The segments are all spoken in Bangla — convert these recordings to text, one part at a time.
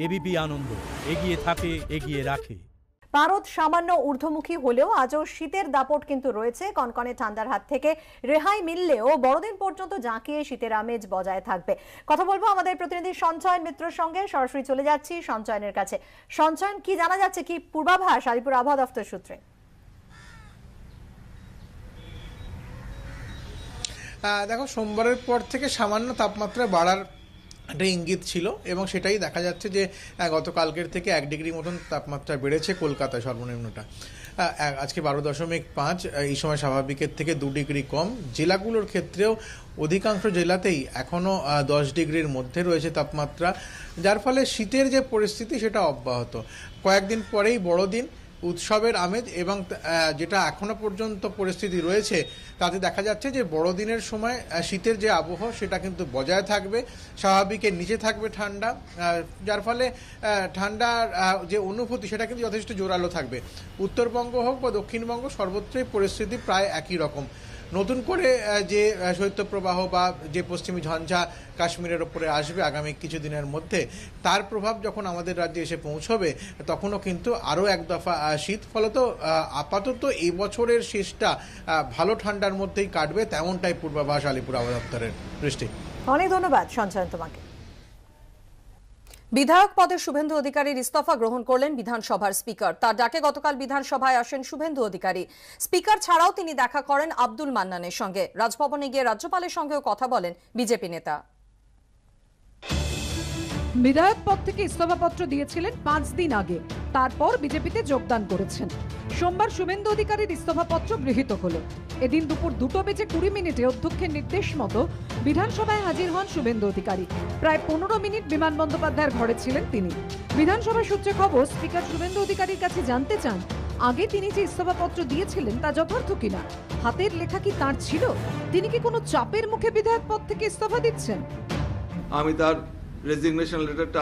এবিপি আনন্দ, এগিয়ে থাকে, এগিয়ে রাখে। পারদ সামান্য ঊর্ধ্বমুখী হলেও আজও শীতের দাপট কিন্তু রয়েছে। কনকনে ঠান্ডার হাত থেকে রেহাই মিললেও বড়দিন পর্যন্ত জাঁকিয়ে শীতের আমেজ বজায় থাকবে। কথা বলবো আমাদের প্রতিনিধি সঞ্চয়ন মিত্রর সঙ্গে। সরাসরি চলে যাচ্ছি সঞ্চয়নের কাছে। সঞ্চয়ন, কি জানা যাচ্ছে, কি পূর্বাভাস আলিপুর আবহাওয়া দফতর সূত্রে? দেখো, সোমবারের পর থেকে সামান্য তাপমাত্রা বাড়ার একটা ইঙ্গিত ছিল এবং সেটাই দেখা যাচ্ছে যে গতকালকের থেকে 1 ডিগ্রি মতন তাপমাত্রা বেড়েছে কলকাতায় সর্বনিম্নটা। আজকে 12.5, এই সময় স্বাভাবিকের থেকে 2 ডিগ্রি কম। জেলাগুলোর ক্ষেত্রেও অধিকাংশ জেলাতেই এখনও 10 ডিগ্রির মধ্যে রয়েছে তাপমাত্রা, যার ফলে শীতের যে পরিস্থিতি সেটা অব্যাহত। কয়েকদিন পরেই বড়দিন, উৎসবের আমেজ, এবং যেটা এখনো পর্যন্ত পরিস্থিতি রয়েছে তাতে দেখা যাচ্ছে যে বড়দিনের সময় শীতের যে আবহাওয়া সেটা কিন্তু বজায় থাকবে, স্বাভাবিকের নিচে থাকবে ঠান্ডা, যার ফলে ঠান্ডার যে অনুভূতি সেটা কিন্তু যথেষ্ট জোরালো থাকবে। উত্তরবঙ্গ হোক বা দক্ষিণবঙ্গ, সর্বত্রই পরিস্থিতি প্রায় একই রকম। নতুন করে যে শৈত্যপ্রবাহ বা যে পশ্চিমী ঝঞ্ঝা কাশ্মীরের ওপরে আসবে আগামী কিছুদিনের মধ্যে, তার প্রভাব যখন আমাদের রাজ্যে এসে পৌঁছবে তখনও কিন্তু আরও এক দফা শীত। ফলত আপাতত এই বছরের শেষটা ভালো ঠান্ডার মধ্যেই কাটবে, তেমনটাই পূর্বাভাস আলিপুর আবহাওয়া দপ্তরের। দৃষ্টি, অনেক ধন্যবাদ সঞ্চয়ন তোমাকে। বিধায়ক পদে শুভেন্দু অধিকারীর ইস্তফা গ্রহণ করলেন বিধানসভার স্পিকার। তার ডাকে গতকাল বিধানসভায় আসেন শুভেন্দু অধিকারী। স্পিকার ছাড়াও তিনি দেখা করেন আব্দুল মান্নানের সঙ্গে। রাজভবনে গিয়ে রাজ্যপালের সঙ্গেও কথা বলেন বিজেপি নেতা। বিধায়ক পদ থেকে ইস্তফাপত্র দিয়েছিলেন 5 দিন আগে, তারপর বিজেপিতে যোগদান করেছেন। সোমবার শুভেন্দু অধিকারীর ইস্তফাপত্র গৃহীত হলো। এদিন দুপুর 2:20 অধ্যক্ষের নির্দেশ মতো বিধানসভায় হাজির হন শুভেন্দু অধিকারী। প্রায় 15 মিনিট বিমান বন্দ্যোপাধ্যায়ের ঘরে ছিলেন তিনি। বিধানসভা সূত্রে খবর, স্পিকার শুভেন্দু অধিকারীর কাছে জানতে চান আগে তিনি যে ইস্তফাপত্র দিয়েছিলেন তা যথার্থ কিনা, হাতের লেখা কি তার ছিল, তিনি কি কোনো চাপের মুখে বিধায়ক পদ থেকে ইস্তফা দিচ্ছেন। আমি তার রেজিগনেশন লেটারটা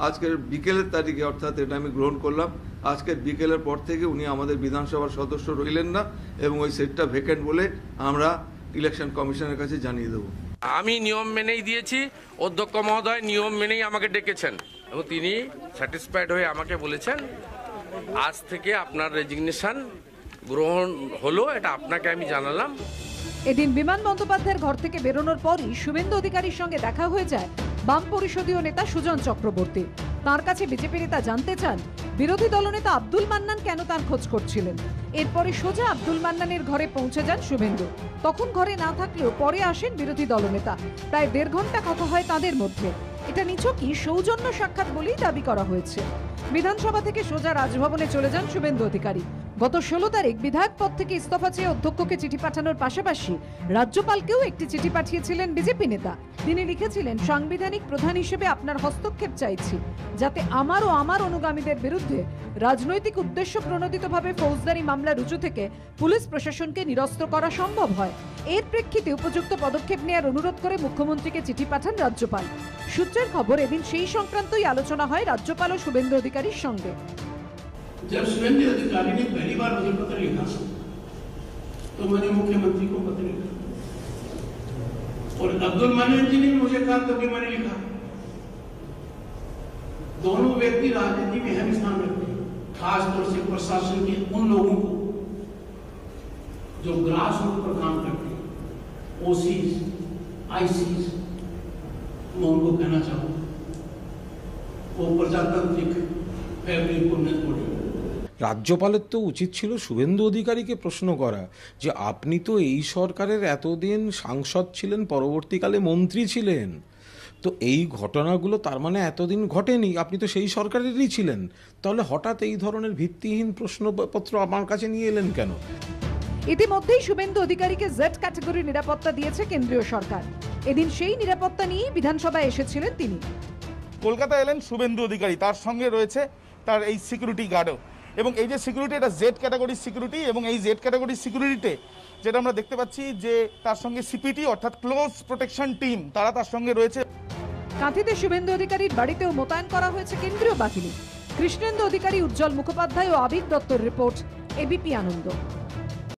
আজকের বিকেলের তারিখে, অর্থাৎ এটা আমি গ্রহণ করলাম। আজকের বিকেলের পর থেকে উনি আমাদের বিধানসভার সদস্য রইলেন না এবং ওই সিটটা ভ্যাকেন্ট বলে আমরা ইলেকশন কমিশনের কাছে জানিয়ে দেব। আমি নিয়ম মেনেই দিয়েছি, অধ্যক্ষ মহোদয় নিয়ম মেনেই আমাকে ডেকেছেন এবং তিনি স্যাটিসফাইড হয়ে আমাকে বলেছেন আজ থেকে আপনার রেজিগনেশন গ্রহণ হলো, এটা আপনাকে আমি জানালাম। এদিন বিমান বন্দ্যোপাধ্যায়ের ঘর থেকে বেরোনোর পরই শুভেন্দু অধিকারীর সঙ্গে দেখা হয়ে যায় বাম পরিষদীয় নেতা সুজন চক্রবর্তী। তার কাছে বিজেপি নেতা জানতে চান বিরোধী দলনেতা আব্দুল মান্নান কেন তার খোঁজ করছিলেন। এরপরে সোজা আব্দুল মান্নানের ঘরে পৌঁছে যান শুভেন্দু। তখন ঘরে না থাকলেও পরে আসেন বিরোধী দলনেতা। প্রায় 1.5 ঘন্টা কথা হয় তাদের মধ্যে। এটা নিছকই সৌজন্য সাক্ষাৎ বলেই দাবি করা হয়েছে। বিধানসভা থেকে সোজা রাজভবনে চলে যান শুভেন্দু অধিকারী। গত 16 তারিখ বিধায়ক পদ থেকে ইস্তফা চেয়ে অধ্যক্ষকে চিঠি পাঠানোর পাশাপাশি রাজ্যপালকেও একটি চিঠি পাঠিয়েছিলেন বিজেপি নেতা। তিনি লিখেছিলেন, সাংবিধানিক প্রধান হিসেবে আপনার হস্তক্ষেপ চাইছি, যাতে আমার ও আমার অনুগামীদের বিরুদ্ধে রাজনৈতিক উদ্দেশ্য প্রণোদিতভাবে ফৌজদারি মামলা রুজু থেকে পুলিশ প্রশাসনকে নিরস্ত্র করা সম্ভব হয়। এর প্রেক্ষিতে উপযুক্ত পদক্ষেপ নেওয়ার অনুরোধ করে মুখ্যমন্ত্রীকে চিঠি পাঠান রাজ্যপাল। সূত্রের খবর, এদিন সেই সংক্রান্তই আলোচনা হয় রাজ্যপাল ও শুভেন্দু অধিকারীর সঙ্গে। जब शुभेंदु अधिकारी ने पहली बार मुझे पत्र लिखा तो मैंने मुख्यमंत्री को पत्र लिखा और अब्दुल मान्नान जी ने मुझे कहा तभी मैंने लिखा। दोनों व्यक्ति राजनीति में अहम स्थान रखते हैं, खासतौर से प्रशासन के उन लोगों को जो ग्रास रूट पर काम करते हैं, ओसीज, आईसीज। मैं उनको कहना चाहूंगा वो प्रजातांत्रिक फैब्रिक को न तोड़े। রাজ্যপালের তো উচিত ছিল শুভেন্দু অধিকারীকে প্রশ্ন করা যে আপনি তো এই সরকারের এতদিন সাংসদ ছিলেন, পরবর্তীকালে মন্ত্রী ছিলেন, তো এই ঘটনাগুলো তার মানে এতদিন ঘটেনি, আপনি তো সেই সরকারেরই ছিলেন, তাহলে হঠাৎ এই ধরনের ভিত্তিহীন প্রশ্নপত্র আমার কাছে নিয়ে এলেন কেন? ইতিমধ্যেই শুভেন্দু অধিকারীকে জেড ক্যাটাগরি নিরাপত্তা দিয়েছে কেন্দ্রীয় সরকার। এদিন সেই নিরাপত্তা নিয়েই বিধানসভায় এসেছিলেন তিনি। কলকাতা এলেন শুভেন্দু অধিকারী, তার সঙ্গে রয়েছে তার এই সিকিউরিটি গার্ডও, এবং এই যে সিকিউরিটি, এটা জেড ক্যাটাগরির সিকিউরিটি, এবং এই জেড ক্যাটাগরির সিকিউরিটিতে যেটা আমরা দেখতে পাচ্ছি যে তার সঙ্গে সিপিটি অর্থাৎ ক্লোজ প্রোটেকশন টিম তারা তার সঙ্গে রয়েছে। কাঁথিতে শুভেন্দু অধিকারীর বাড়িতেও মোতায়েন করা হয়েছে কেন্দ্রীয় বাহিনী। কৃষ্ণেন্দু অধিকারী, উজ্জ্বল মুখোপাধ্যায় ও আবির দত্তর রিপোর্ট, এবিপি আনন্দ।